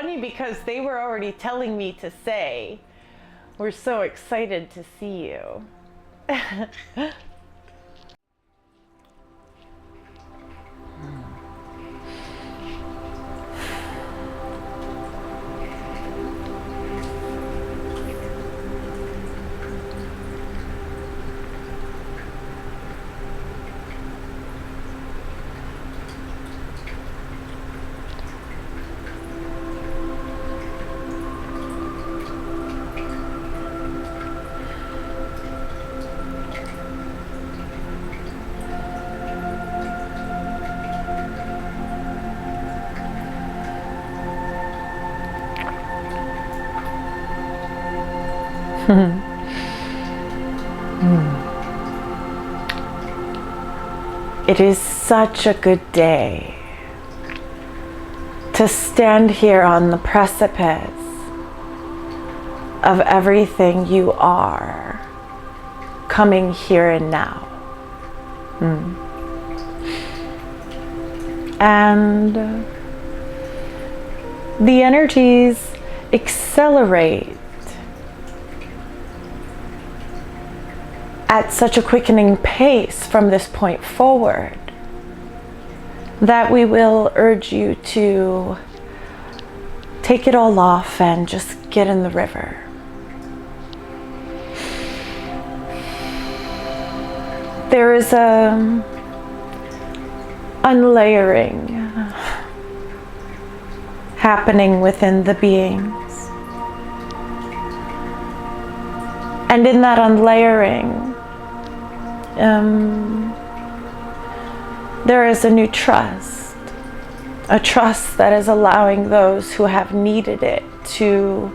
funny because they were already telling me to say, we're so excited to see you. It is such a good day to stand here on the precipice of everything you are coming here and now. And the energies accelerate at such a quickening pace from this point forward that we will urge you to take it all off and just get in the river. There is a unlayering happening within the beings. And in that unlayering, there is a new trust, a trust that is allowing those who have needed it to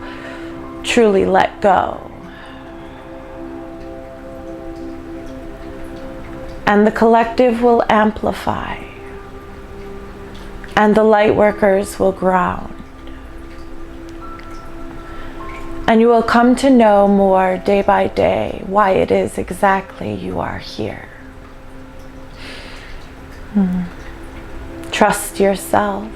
truly let go. And the collective will amplify, and the light workers will ground. And you will come to know more day by day why it is exactly you are here. Trust yourself.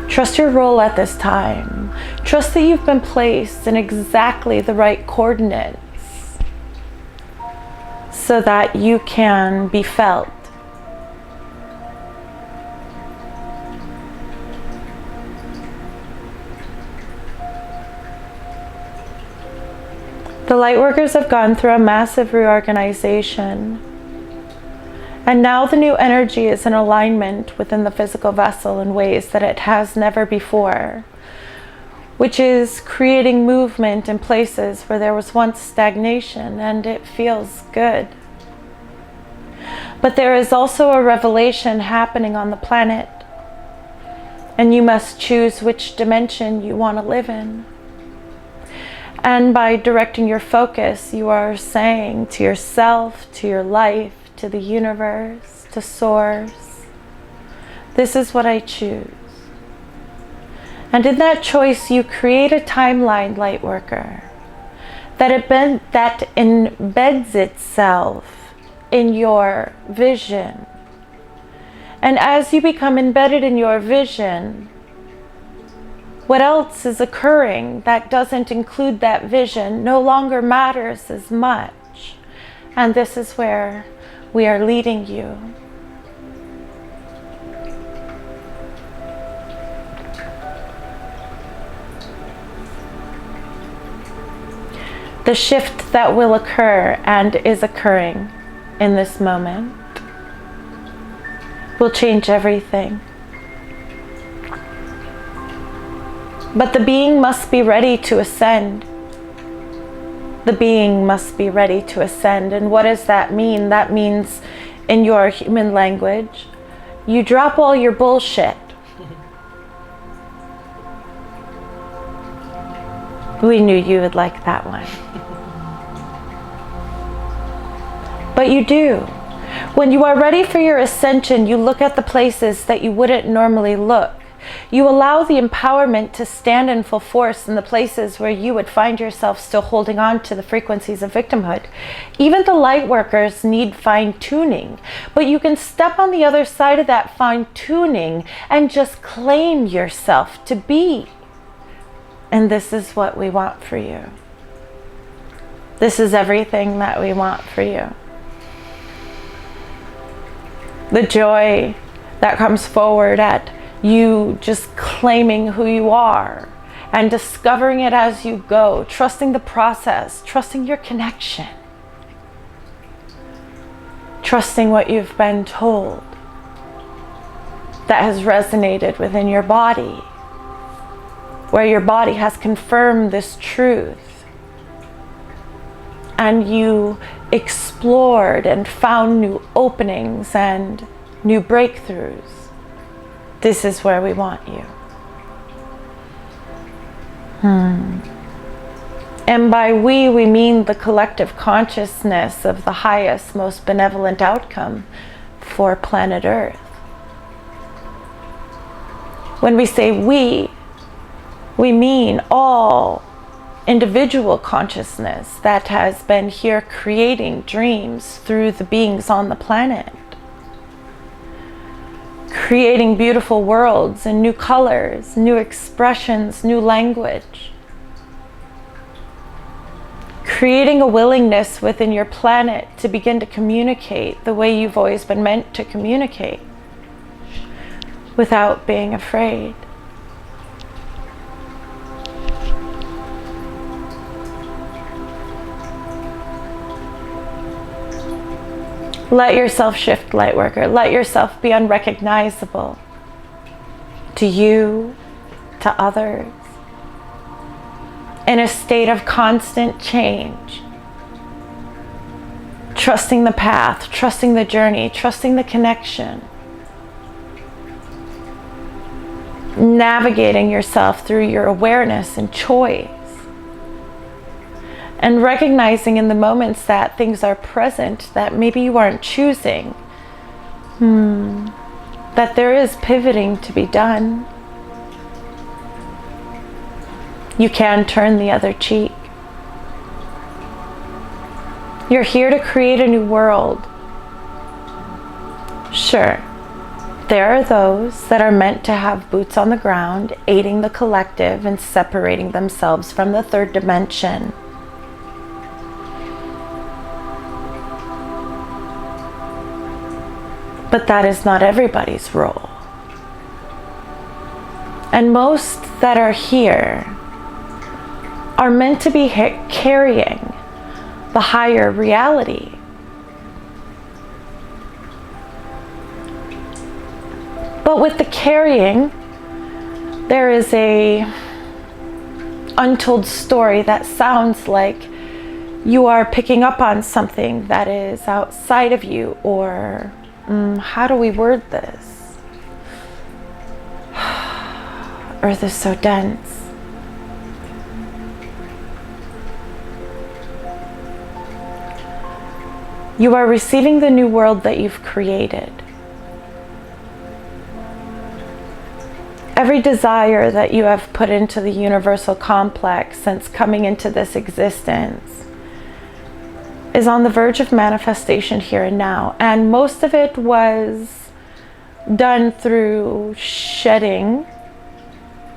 Trust your role at this time. Trust that you've been placed in exactly the right coordinates so that you can be felt. The Lightworkers have gone through a massive reorganization, and now the new energy is in alignment within the physical vessel in ways that it has never before, which is creating movement in places where there was once stagnation, and it feels good. But there is also a revelation happening on the planet, and you must choose which dimension you want to live in. And by directing your focus, you are saying to yourself, to your life, to the universe, to Source, this is what I choose. And in that choice, you create a timeline, Lightworker, that embeds itself in your vision. And as you become embedded in your vision, what else is occurring that doesn't include that vision no longer matters as much. And this is where we are leading you. The shift that will occur and is occurring in this moment will change everything. But the being must be ready to ascend. The being must be ready to ascend. And what does that mean? That means, in your human language, you drop all your bullshit. We knew you would like that one. But you do. When you are ready for your ascension, you look at the places that you wouldn't normally look. You allow the empowerment to stand in full force in the places where you would find yourself still holding on to the frequencies of victimhood. Even the light workers need fine-tuning, but you can step on the other side of that fine-tuning and just claim yourself to be. And this is what we want for you. This is everything that we want for you. The joy that comes forward at you just claiming who you are and discovering it as you go, trusting the process, trusting your connection, trusting what you've been told that has resonated within your body, where your body has confirmed this truth and you explored and found new openings and new breakthroughs. This is where we want you. And by we mean the collective consciousness of the highest, most benevolent outcome for planet Earth. When we say we mean all individual consciousness that has been here creating dreams through the beings on the planet. Creating beautiful worlds and new colors, new expressions, new language. Creating a willingness within your planet to begin to communicate the way you've always been meant to communicate without being afraid. Let yourself shift, Lightworker. Let yourself be unrecognizable to you, to others, in a state of constant change. Trusting the path, trusting the journey, trusting the connection. Navigating yourself through your awareness and choice. And recognizing in the moments that things are present that maybe you aren't choosing, that there is pivoting to be done. You can turn the other cheek. You're here to create a new world. Sure, there are those that are meant to have boots on the ground, aiding the collective and separating themselves from the third dimension. But that is not everybody's role. And most that are here are meant to be carrying the higher reality. But with the carrying, there is a untold story that sounds like you are picking up on something that is outside of you, or how do we word this? Earth is so dense. You are receiving the new world that you've created. Every desire that you have put into the universal complex since coming into this existence is on the verge of manifestation here and now. And most of it was done through shedding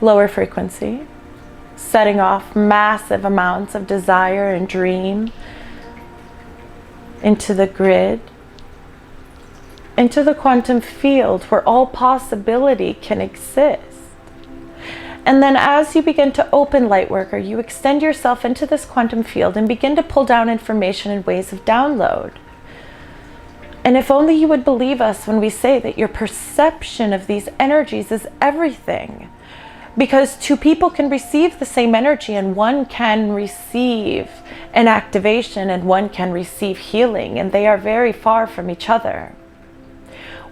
lower frequency, setting off massive amounts of desire and dream into the grid, into the quantum field where all possibility can exist. And then as you begin to open, Lightworker, you extend yourself into this quantum field and begin to pull down information in ways of download. And if only you would believe us when we say that your perception of these energies is everything. Because two people can receive the same energy, and one can receive an activation and one can receive healing, and they are very far from each other.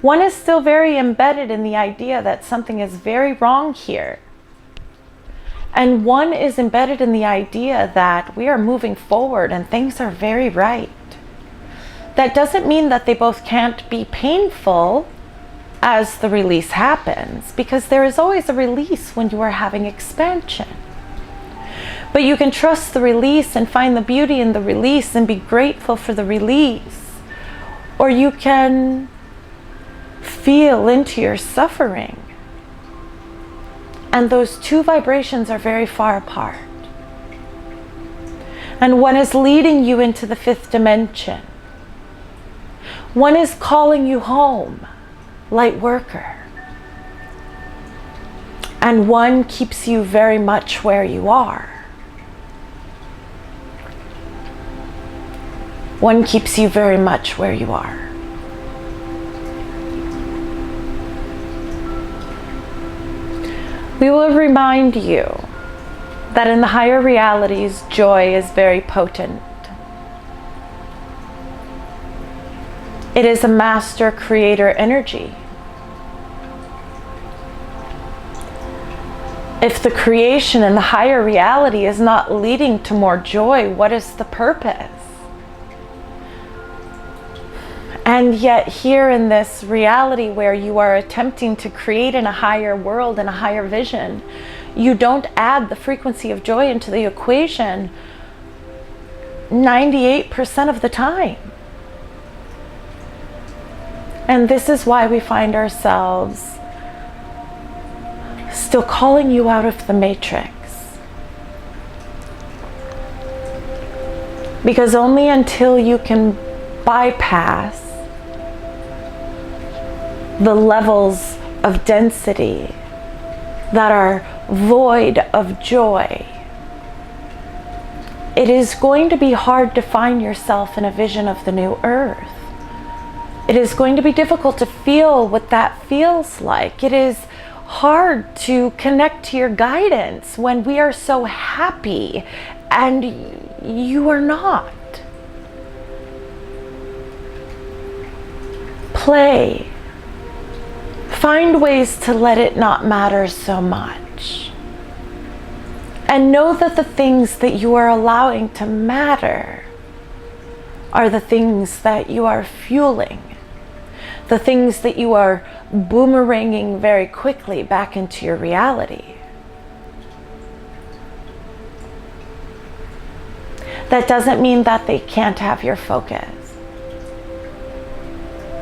One is still very embedded in the idea that something is very wrong here. And one is embedded in the idea that we are moving forward and things are very right. That doesn't mean that they both can't be painful, as the release happens, because there is always a release when you are having expansion. But you can trust the release and find the beauty in the release and be grateful for the release. Or you can feel into your suffering. And those two vibrations are very far apart. And one is leading you into the fifth dimension. One is calling you home, Lightworker. And one keeps you very much where you are. One keeps you very much where you are. We will remind you that in the higher realities, joy is very potent. It is a master creator energy. If the creation in the higher reality is not leading to more joy, what is the purpose? And yet here in this reality where you are attempting to create in a higher world and a higher vision, you don't add the frequency of joy into the equation 98% of the time. And this is why we find ourselves still calling you out of the matrix. Because only until you can bypass the levels of density that are void of joy, it is going to be hard to find yourself in a vision of the new earth. It is going to be difficult to feel what that feels like. It is hard to connect to your guidance when we are so happy and you are not. Play. Find ways to let it not matter so much. And know that the things that you are allowing to matter are the things that you are fueling. The things that you are boomeranging very quickly back into your reality. That doesn't mean that they can't have your focus.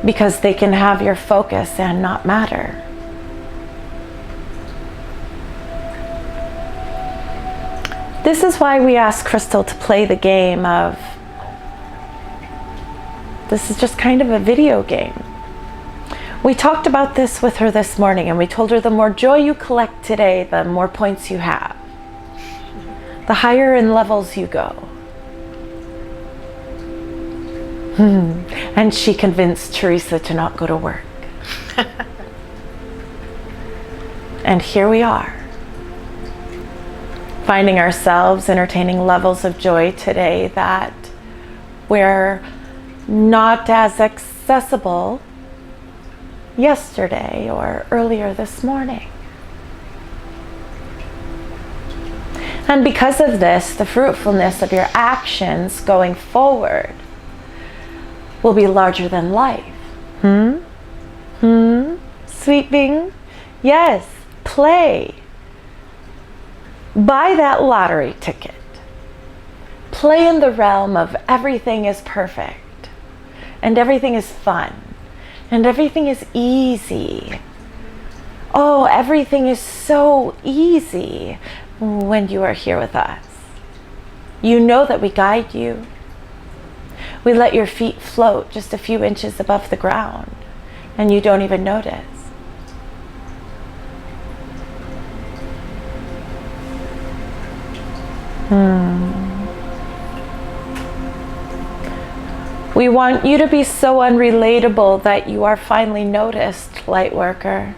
Because they can have your focus and not matter. This is why we ask Crystal to play the game of, this is just kind of a video game. We talked about this with her this morning and we told her the more joy you collect today, the more points you have. The higher in levels you go. And she convinced Teresa to not go to work. And here we are, finding ourselves entertaining levels of joy today that were not as accessible yesterday or earlier this morning. And because of this, the fruitfulness of your actions going forward will be larger than life. Sweeping? Yes, play. Buy that lottery ticket. Play in the realm of everything is perfect, and everything is fun, and everything is easy. Oh, everything is so easy when you are here with us. You know that we guide you. We let your feet float just a few inches above the ground, and you don't even notice. We want you to be so unrelatable that you are finally noticed, Lightworker.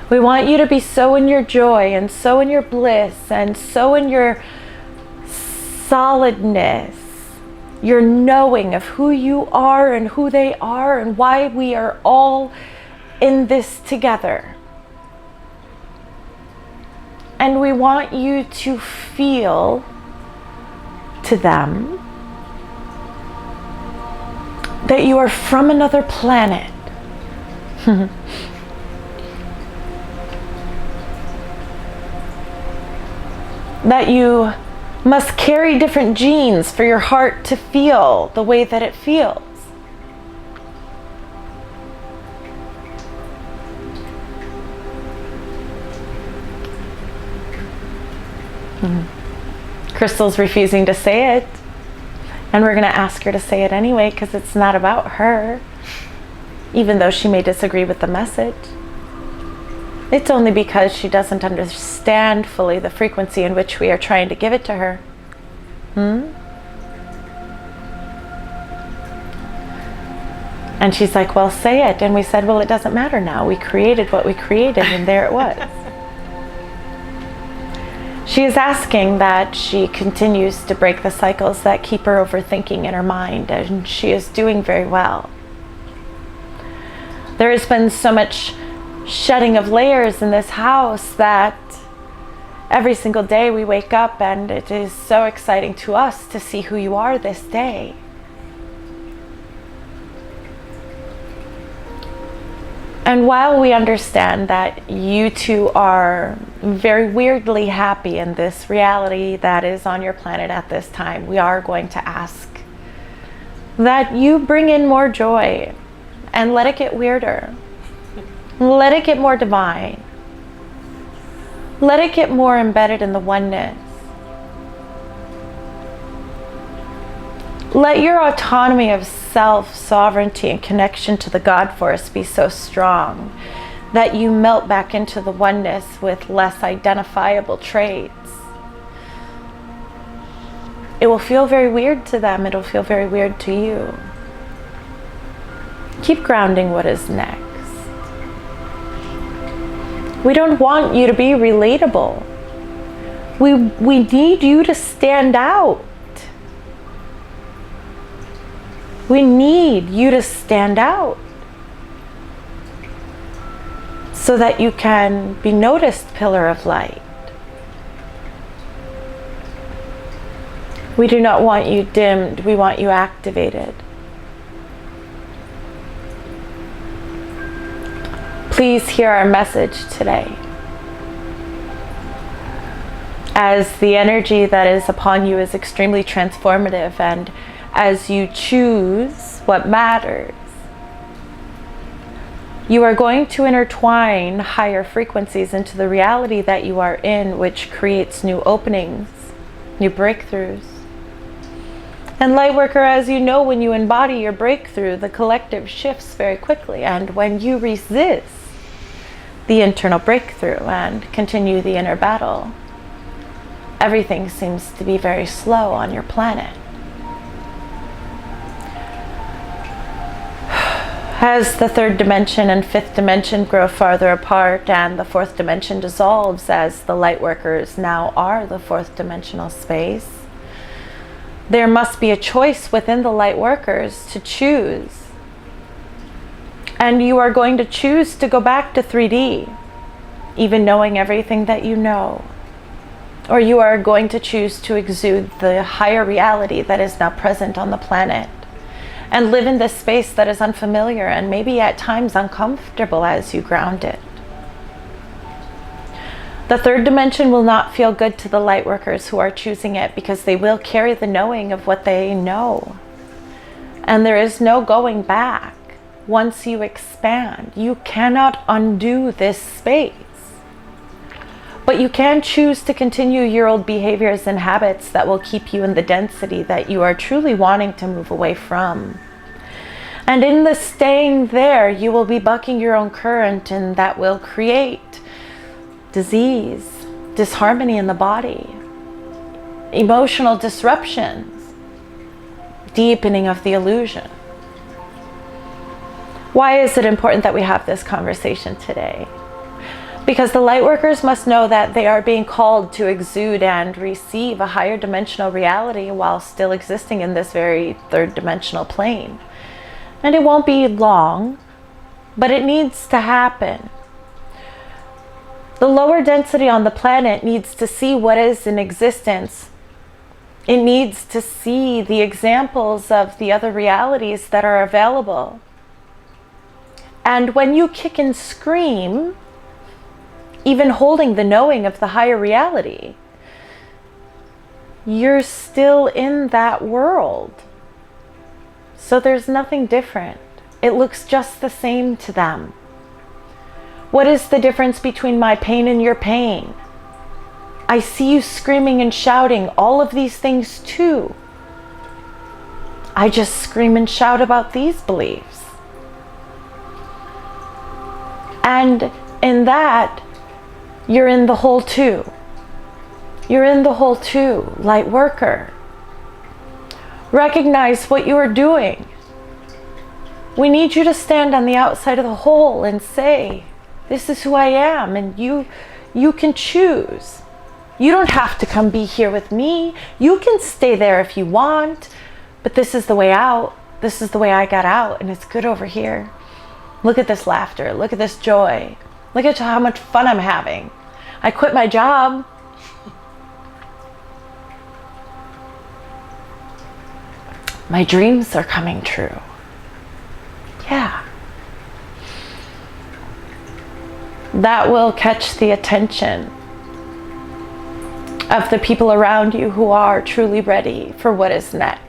We want you to be so in your joy and so in your bliss and so in your solidness, your knowing of who you are and who they are and why we are all in this together. And we want you to feel to them that you are from another planet, That you must carry different genes for your heart to feel the way that it feels. Crystal's refusing to say it, and we're going to ask her to say it anyway because it's not about her, even though she may disagree with the message. It's only because she doesn't understand fully the frequency in which we are trying to give it to her. And she's like, well, say it. And we said, well, it doesn't matter now. We created what we created, and there it was. She is asking that she continues to break the cycles that keep her overthinking in her mind, and she is doing very well. There has been so much shedding of layers in this house that every single day we wake up and it is so exciting to us to see who you are this day. And while we understand that you two are very weirdly happy in this reality that is on your planet at this time, we are going to ask that you bring in more joy and let it get weirder. Let it get more divine. Let it get more embedded in the oneness. Let your autonomy of self, sovereignty, and connection to the God force be so strong that you melt back into the oneness with less identifiable traits. It will feel very weird to them. It'll feel very weird to you. Keep grounding what is next. We don't want you to be relatable. We need you to stand out. We need you to stand out so that you can be noticed, pillar of light. We do not want you dimmed. We want you activated. Please hear our message today. As the energy that is upon you is extremely transformative, and as you choose what matters, you are going to intertwine higher frequencies into the reality that you are in, which creates new openings, new breakthroughs. And Lightworker, as you know, when you embody your breakthrough, the collective shifts very quickly. And when you resist the internal breakthrough and continue the inner battle, everything seems to be very slow on your planet. As the third dimension and fifth dimension grow farther apart and the fourth dimension dissolves, as the Lightworkers now are the fourth dimensional space, there must be a choice within the Lightworkers to choose. And you are going to choose to go back to 3D, even knowing everything that you know. Or you are going to choose to exude the higher reality that is now present on the planet and live in this space that is unfamiliar and maybe at times uncomfortable as you ground it. The third dimension will not feel good to the Lightworkers who are choosing it, because they will carry the knowing of what they know. And there is no going back. Once you expand, you cannot undo this space. But you can choose to continue your old behaviors and habits that will keep you in the density that you are truly wanting to move away from. And in the staying there, you will be bucking your own current, and that will create disease, disharmony in the body, emotional disruptions, deepening of the illusion. Why is it important that we have this conversation today? Because the Lightworkers must know that they are being called to exude and receive a higher dimensional reality while still existing in this very third dimensional plane. And it won't be long, but it needs to happen. The lower density on the planet needs to see what is in existence. It needs to see the examples of the other realities that are available. And when you kick and scream, even holding the knowing of the higher reality, you're still in that world. So there's nothing different. It looks just the same to them. What is the difference between my pain and your pain? I see you screaming and shouting all of these things too. I just scream and shout about these beliefs. And in that, you're in the whole too. You're in the whole too, light worker. Recognize what you are doing. We need you to stand on the outside of the hole and say, this is who I am, and you can choose. You don't have to come be here with me. You can stay there if you want, but this is the way out. This is the way I got out, and it's good over here. Look at this laughter. Look at this joy. Look at how much fun I'm having. I quit my job. My dreams are coming true. Yeah. That will catch the attention of the people around you who are truly ready for what is next.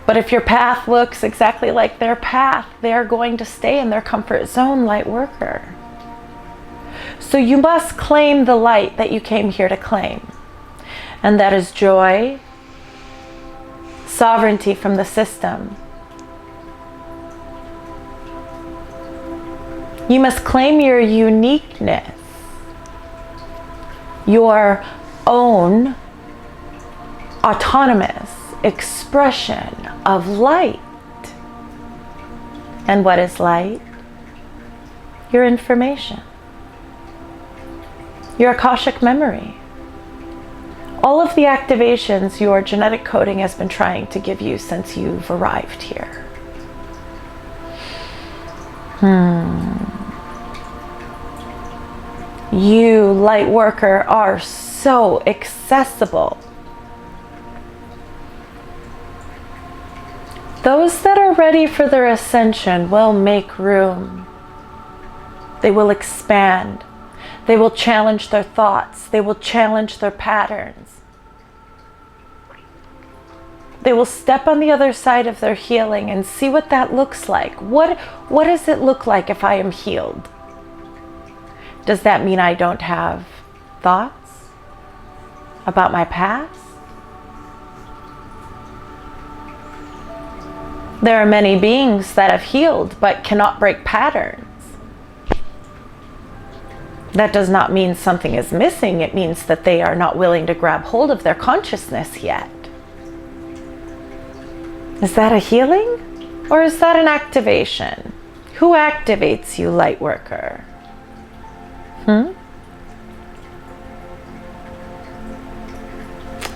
But if your path looks exactly like their path, they're going to stay in their comfort zone, light worker. So you must claim the light that you came here to claim. And that is joy, sovereignty from the system. You must claim your uniqueness, your own autonomous expression of light. And what is light? Your information, your Akashic memory, all of the activations your genetic coding has been trying to give you since you've arrived here. You, light worker, are so accessible. Those that are ready for their ascension will make room. They will expand. They will challenge their thoughts. They will challenge their patterns. They will step on the other side of their healing and see what that looks like. What does it look like if I am healed? Does that mean I don't have thoughts about my past? There are many beings that have healed but cannot break patterns. That does not mean something is missing. It means that they are not willing to grab hold of their consciousness yet. Is that a healing? Or is that an activation? Who activates you, light worker?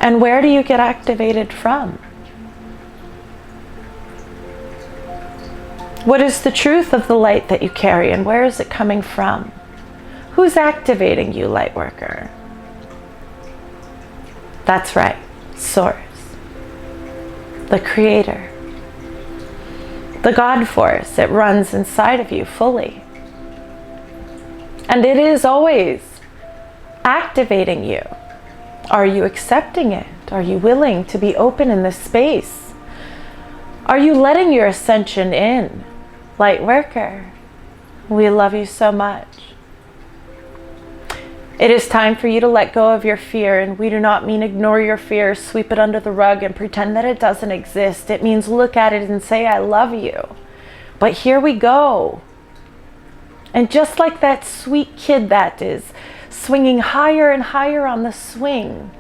And where do you get activated from? What is the truth of the light that you carry, and where is it coming from? Who's activating you, light worker? That's right, Source, the Creator, the God Force. It runs inside of you fully. And it is always activating you. Are you accepting it? Are you willing to be open in this space? Are you letting your ascension in? Light worker, we love you so much. It is time for you to let go of your fear, and we do not mean ignore your fear, sweep it under the rug and pretend that it doesn't exist. It means look at it and say, I love you. But here we go. And just like that sweet kid that is swinging higher and higher on the swing,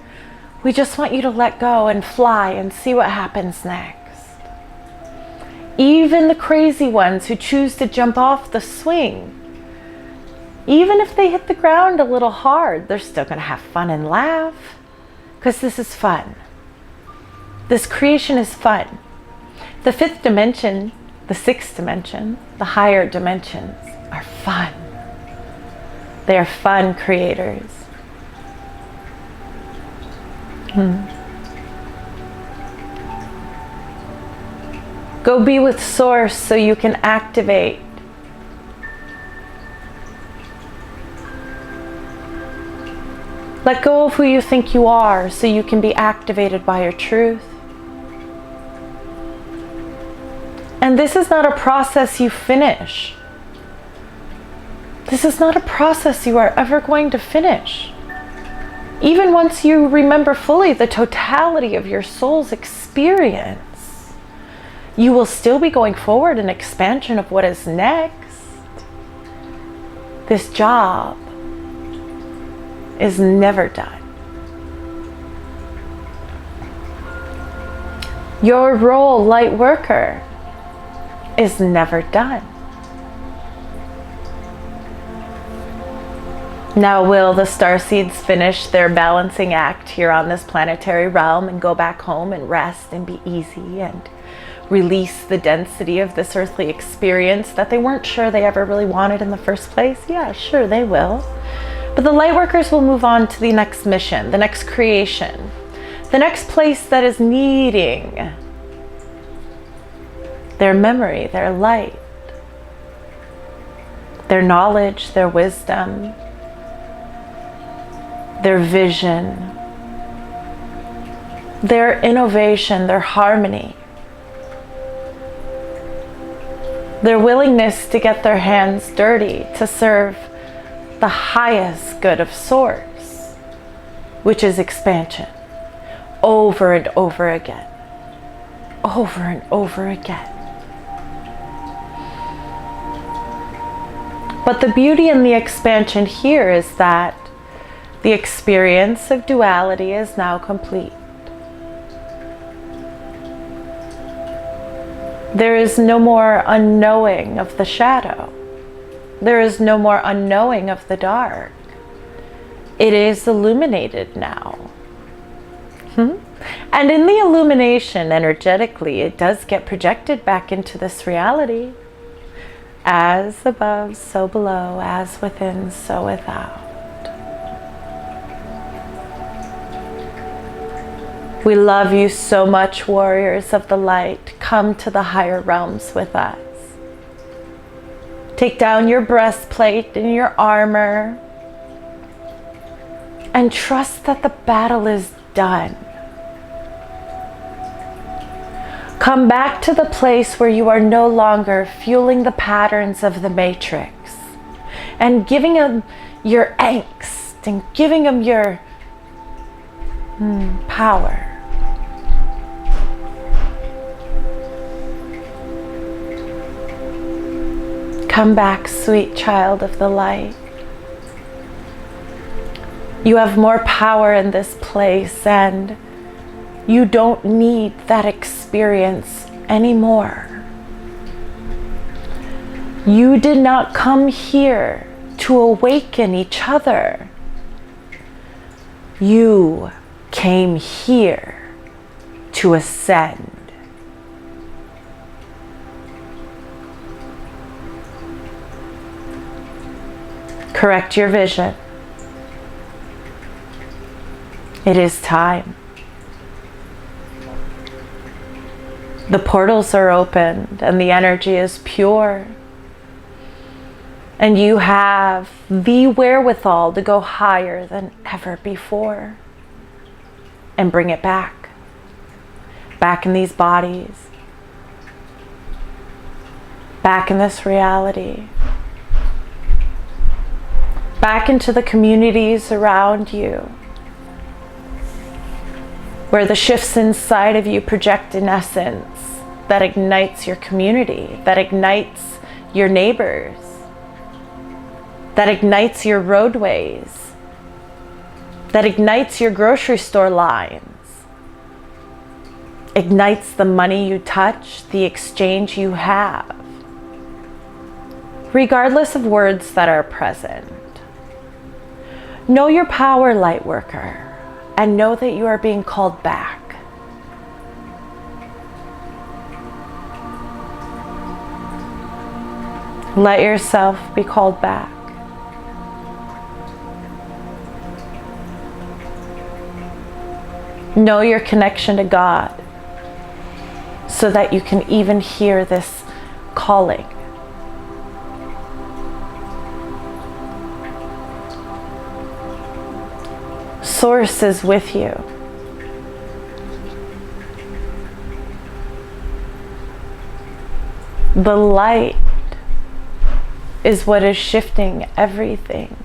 we just want you to let go and fly and see what happens next. Even the crazy ones who choose to jump off the swing, even if they hit the ground a little hard, they're still going to have fun and laugh, because this is fun. This creation is fun. The fifth dimension, the sixth dimension, the higher dimensions are fun. They are fun creators. Go be with Source so you can activate. Let go of who you think you are so you can be activated by your truth. And this is not a process you finish. This is not a process you are ever going to finish. Even once you remember fully the totality of your soul's experience, you will still be going forward in expansion of what is next. This job is never done. Your role, Lightworker, is never done. Now, will the starseeds finish their balancing act here on this planetary realm and go back home and rest and be easy and release the density of this earthly experience that they weren't sure they ever really wanted in the first place? Yeah, sure, they will. But the Lightworkers will move on to the next mission, the next creation, the next place that is needing their memory, their light, their knowledge, their wisdom, their vision, their innovation, their harmony, their willingness to get their hands dirty to serve the highest good of Source, which is expansion, over and over again, over and over again. But the beauty in the expansion here is that the experience of duality is now complete. There is no more unknowing of the shadow. There is no more unknowing of the dark. It is illuminated now. And in the illumination, energetically, it does get projected back into this reality. As above, so below, as within, so without. We love you so much, warriors of the light. Come to the higher realms with us. Take down your breastplate and your armor and trust that the battle is done. Come back to the place where you are no longer fueling the patterns of the matrix and giving them your angst and giving them your power. Come back, sweet child of the light. You have more power in this place, and you don't need that experience anymore. You did not come here to awaken each other. You came here to ascend. Correct your vision. It is time. The portals are opened and the energy is pure. And you have the wherewithal to go higher than ever before and bring it back. Back in these bodies. Back in this reality. Back into the communities around you, where the shifts inside of you project in essence that ignites your community, that ignites your neighbors, that ignites your roadways, that ignites your grocery store lines, ignites the money you touch, the exchange you have, regardless of words that are present. Know your power, Lightworker, and know that you are being called back. Let yourself be called back. Know your connection to God so that you can even hear this calling. Source is with you. The light is what is shifting everything.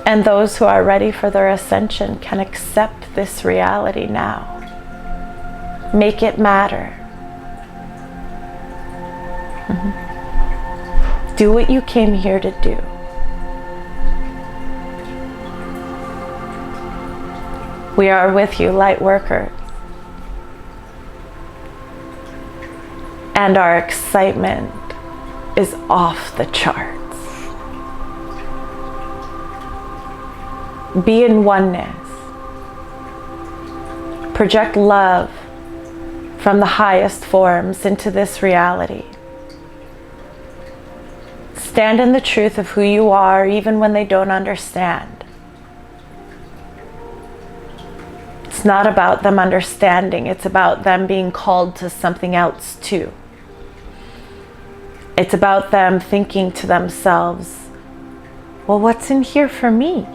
And those who are ready for their ascension can accept this reality now. Make it matter. Do what you came here to do. We are with you, Lightworkers. And our excitement is off the charts. Be in oneness. Project love from the highest forms into this reality. Stand in the truth of who you are, even when they don't understand. It's not about them understanding, it's about them being called to something else too. It's about them thinking to themselves, well, what's in here for me?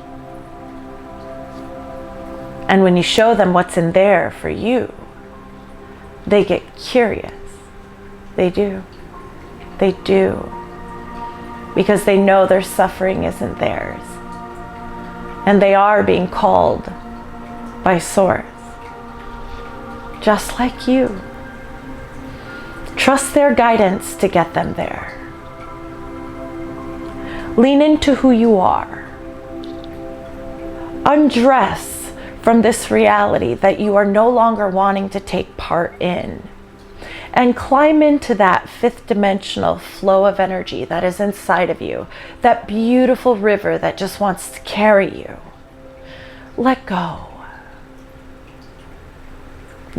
And when you show them what's in there for you, they get curious. They do. They do. Because they know their suffering isn't theirs. And they are being called by Source. Just like you. Trust their guidance to get them there. Lean into who you are. Undress from this reality that you are no longer wanting to take part in. And climb into that fifth dimensional flow of energy that is inside of you. That beautiful river that just wants to carry you. Let go.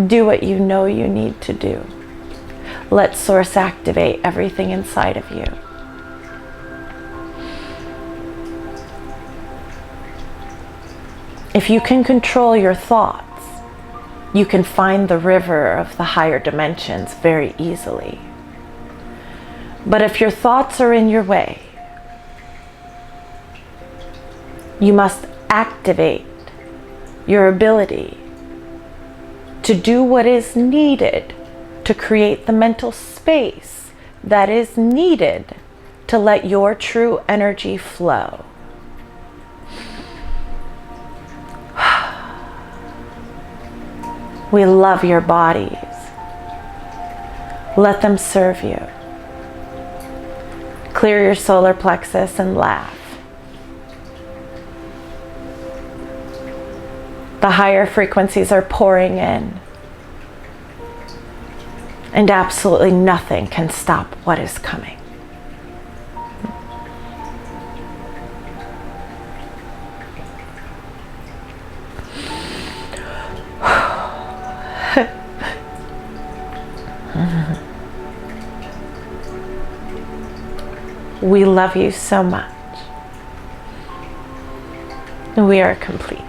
Do what you know you need to do. Let Source activate everything inside of you. If you can control your thoughts, you can find the river of the higher dimensions very easily. But if your thoughts are in your way, you must activate your ability to do what is needed to create the mental space that is needed to let your true energy flow. We love your bodies. Let them serve you. Clear your solar plexus and laugh. The higher frequencies are pouring in. And absolutely nothing can stop what is coming. We love you so much. We are complete.